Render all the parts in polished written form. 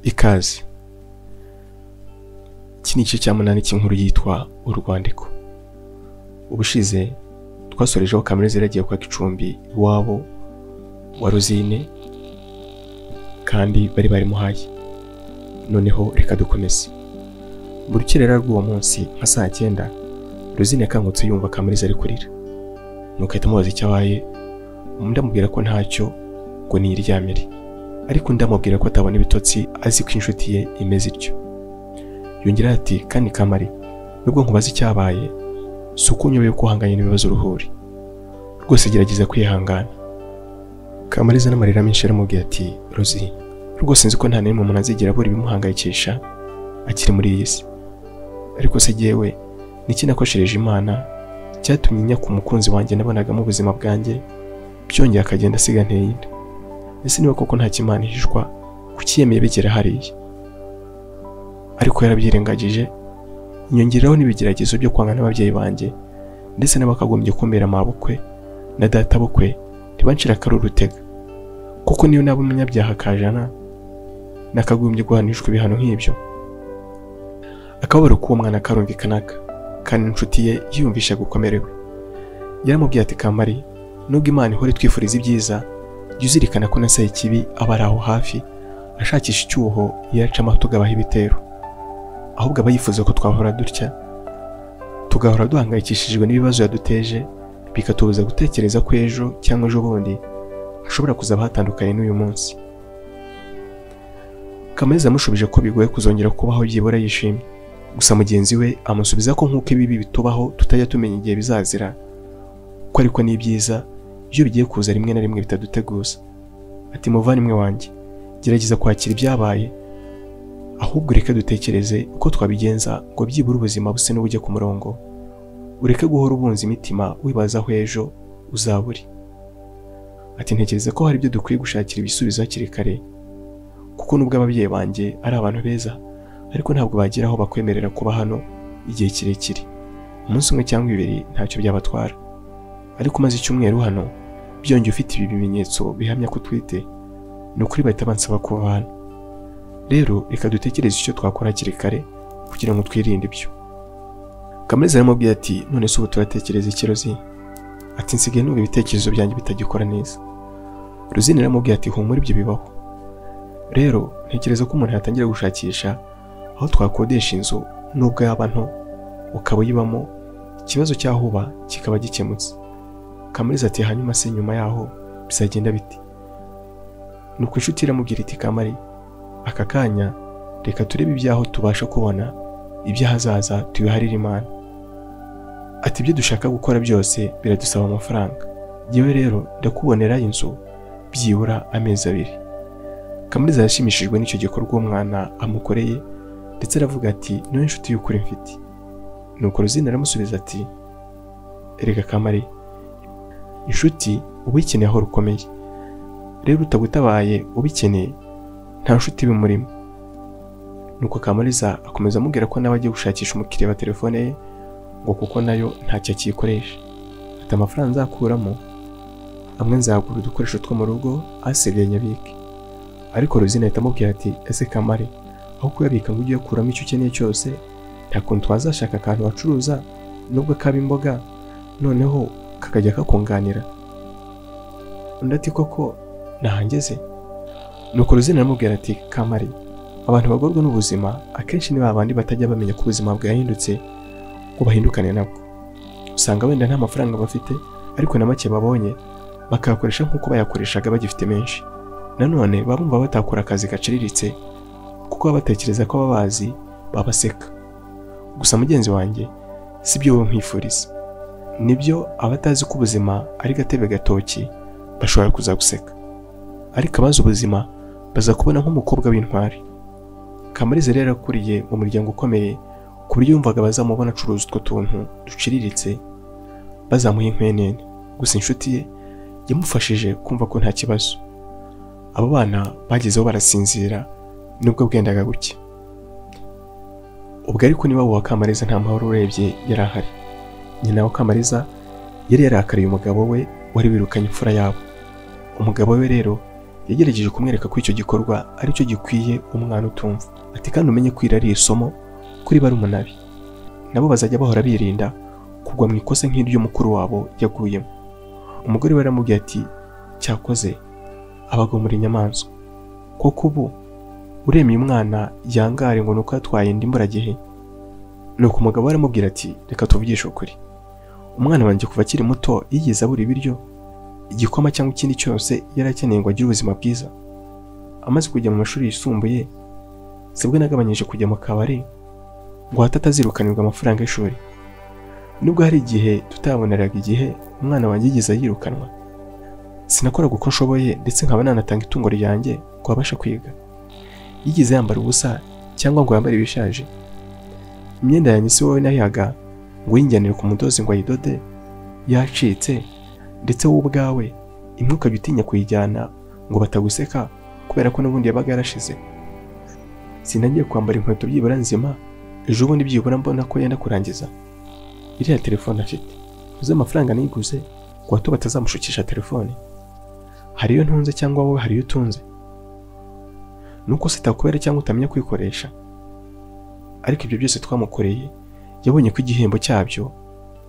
Ikaze. Iki ni igice cya munani cy'inkuru yitwa Urwandiko. Ubushize twasorejeho Kamariza yaragiye kwaka icumbi iwabo wa Rosine kandi bari barimuhaye. Noneho reka dukomeze. Mu rukerera rw'uwo munsi nka saa 9 Rosine yakangutse yumva Kamariza ari kurira. Nuko ahita amubaza icyo abaye, ndamubwira ko ntacyo ngo niryamire. Ariko ndamubwira ko atabona ibitotsi azi ko inshuti ye imeze ityo. Yongera ati kandi Kamari, nubwo nkubaza icyabaye si uko unyobewe ko uhanganye n'ibibazo uruhuri. Rwose gerageza kwihangana. Kamariza n'amarira menshi aramubwira ati Rosine, rwose nzi ko nta n'imwe umuntu azigera abura ibimuhangayikisha akiri muri iyi si. Ariko se jyewe niki nakoshereje Imana cyatumye njya ku mukunzi wanjye nabonagamo ubuzima bwanjye byongeye akagenda asiga nteye inda? Ese niba koko nta kimana ihishwa kukiyemeye bigera hariya? Ariko yarabyirengagije, inyongeraho n'ibigeragezo byo kwanga n'ababyeyi banjye ndetse n'abakagombye kumbera amabukwe na data bukwe ntibancira akarurutega, kuko niyo naba umunyabyaha kajana nakagombye guhanishwa ibihano nk'ibyo. Akababaro k'uwo mwana karumvikanaga kandi inshuti ye yiyumvisha gukomerewe. Yaramubwiye ati Kamari, nubwo Imana ihore twifuriza ibyiza, jya uzirikana ko na Sekibi aba ari aho hafi ashakisha icyuho yacamo tugabaho ibitero. Ahubwo aba yifuza ko twahora dutya, tugahora duhangayikishijwe n'ibibazo yaduteje, bikatubuza gutekereza ko ejo cyangwa ejo bundi hashobora kuzaba hatandukanye n'uyu munsi. Kamariza amushubije ko bigoye kuzongera kubaho byibura yishimye. Gusa mugenzi we amusubiza ko nk'uko ibibi bitubaho tutajya tumenya igihe bizazira, ko ariko ni byiza iyo bigiye kuza rimwe na rimwe bitaduteguza. Ati muvandimwe wanjye, gerageza kwakira ibyabaye, ahubwo reka dutekereze uko twabigenza ngo byibura ubuzima buse n'ubujye ku murongo. Ureke guhora ubunza imitima wibaza aho ejo uzaburi. Ati ntekereza ko hari ibyo dukwiye gushakira ibisubizo hakiri kare, kuko nubwo ababyeyi banjye ari abantu beza, ariko ntabwo bagira aho bakwemerera kuba hano igihe kirekire. Umunsi umwe cyangwa ibiri ntacyo byabatwara, ariko umaze icyumweru hano byongeye ufite ibi bimenyetso bihamya ko utwite, ni ukuri bahita bansaba kuva hano. Rero reka dutekereze icyo twakora hakiri kare kugira ngo twirinde ibyo. Kamariza aramubwira ati none se ubu turatekereza iki Rosine? Ati nsigaye numva ibitekerezo byanjye bitagikora neza. Rosine aramubwira ati humura ibyo bibaho. Rero ntekereza ko umuntu yatangira gushakisha aho twakodesha inzu nubwo yaba nto ukaba uyibamo, ikibazo cyaho uba kikaba gikemutse. Kamariza ati hanyuma se nyuma yaho bizagenda biti? Nuko inshuti iramubwira iti Kamari, aka kanya reka turebe ibyaho tubasha kubona, ibyahazaza tubiharire Imana. Ati ibyo dushaka gukora byose biradusaba amafaranga. Yewe rero ndakubonera inzu byibura amezi 2. Kamariza yashimishijwe n'icyo gikorwa umwana amukoreye ndetse aravuga ati niwe inshuti y'ukuri mfite. Nuko Rosine aramusubiza ati erega Kamari, inshuti ubikeneye aho rukomeye. Rero utagutabaye ubikeneye nta nshuti bimurimo. Nuko Kamariza akomeza amubwira ko nawe agiye gushakisha umukiriya wa telefone ye, ngo kuko nayo ntacyo akiyikoresha. Ati amafaranga nzakuramo amwe nzagura udukoresho two mu rugo asigaye nyabike. Ariko Rosine ahita amubwira ati ese Kamari, aho kuyabika ngo ujye kuramo icyo ukeneye cyose, nta kuntu twazashaka akantu wacuruza nubwo kaba imboga noneho kakajya kakunganira? Undi ati koko nahangeze. Nuko Rosine aramubwira ati Kamari, abantu bagorwa n'ubuzima akenshi ni babandi batajya bamenya ko ubuzima bwahindutse ngo bahindukane nabwo. Usanga wenda nta mafaranga bafite, ariko na make babonye bakayakoresha nk'uko bayakoreshaga bagifite menshi. Nanone babumva batakora akazi gaciriritse kuko baba batekereza ko ababazi babaseka. Gusa mugenzi wanjye, sibyo wowe nkwifuriza. Nibyo abatazi ko ubuzima ari gatebe gatoki bashobora kuzaguseka, ariko abazi ubuzima baza kubona nk'umukobwa w'intwari. Kamariza rero akuriye mu muryango ukomeye ku buryo yumvaga bazamubona acuruza utwo tuntu duciriritse bazamuha inkwenene. Gusa inshuti ye yamufashije kumva ko nta kibazo. Abo bana bagezeho barasinzira nubwo bwendaga gucya. Ubwo ariko niba wa Kamariza nta mahoro urebye yari ahari. Nyina wa Kamariza yari yarakariye umugabo we wari wirukanye imfura yabo. Umugabo we rero yagerageje kumwereka ko icyo gikorwa ari cyo gikwiye umwana utumva. Ati kandi umenye ko iri ari isomo kuri barumuna be, nabo bazajya bahora birinda kugwa mu ikosa nk'iryo mukuru wabo yaguyemo. Umugore we aramubwiye ati cyakoze abagabo muri inyamaswa, koko ubu uremeye umwana yangare ngo nuko yatwaye indi mburagihe. Nuko umugabo aramubwira ati reka tuvugishe ukuri, umwana wanjye kuva akiri muto yigeze abura ibiryo, igikoma cyangwa ikindi cyose yari akeneye ngo agire ubuzima bwiza. Amaze kujya mu mashuri yisumbuye sibwo nagabanyije kujya mu kabari ngo hato atazirukanirwa amafaranga y'ishuri. Nubwo hari igihe tutaboneraga igihe umwana wanjye yigeze yirukanwa, sinakoraga uko nshoboye ndetse nkaba nanatanga itungo ryanjye ngo abashe kwiga. Yigeze yambara ubusa cyangwa ngo yambare ibishaje. Imyenda yanjye si wowe nayaga ngo yinjyanire ku mudozi ngo ayidode yacitse, ndetse wowe ubwawe imwe ukajya utinya kuyijyana ngo bataguseka kubera ko n'ubundi yabaga yarashize. Sinagiye kwambara inkweto byibura nzima, ejo bundi byibura mbona ko yenda kurangiza. Iriya telefone afite uzi amafaranga niguze ngo hato batazamushukisha telefone. Hari iyo ntunze cyangwa wowe hari iyo utunze? Nuko sitakubera cyangwa utamenya kwikoresha. Ariko ibyo byose twamukoreye yabonye ko igihembo cyabyo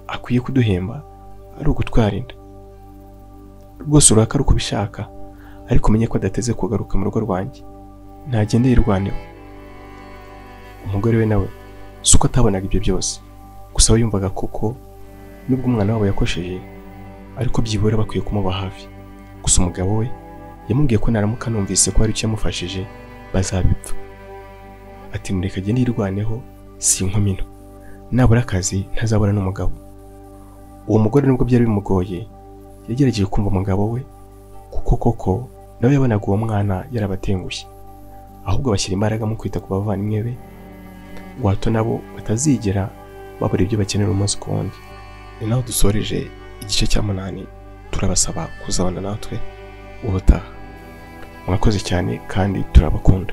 akwiye kuduhemba ari ugutwarinda. Rwose urakara uko ubishaka, ariko umenye ko adateze kugaruka mu rugo rwanjye, ntagende yirwaneho. Umugore we nawe suko atabonaga ibyo byose, gusa we yumvaga koko nubwo umwana wabo yakosheje ariko byibura bakwiye kumuba hafi. Gusa umugabo we yamubwiye ko naramuka numvise ko hari icyo yamufashije bazabipfa. Ati mureka agende yirwaneho, si inkomino, nabura akazi ntazabona n'umugabo. Uwo mugore nubwo byari bimugoye yagerageje kumva umugabo we, kuko koko nawe yabonaga uwo mwana yarabatengushye, ahubwo bashyira imbaraga mu kwita ku bavandimwe be ngo hato nabo batazigera babura ibyo bakenera umunsi ku wundi. Ni naho dusoreje igice cya 8. Turabasaba kuzabana natwe ubutaha. Mwakoze cyane kandi turabakunda.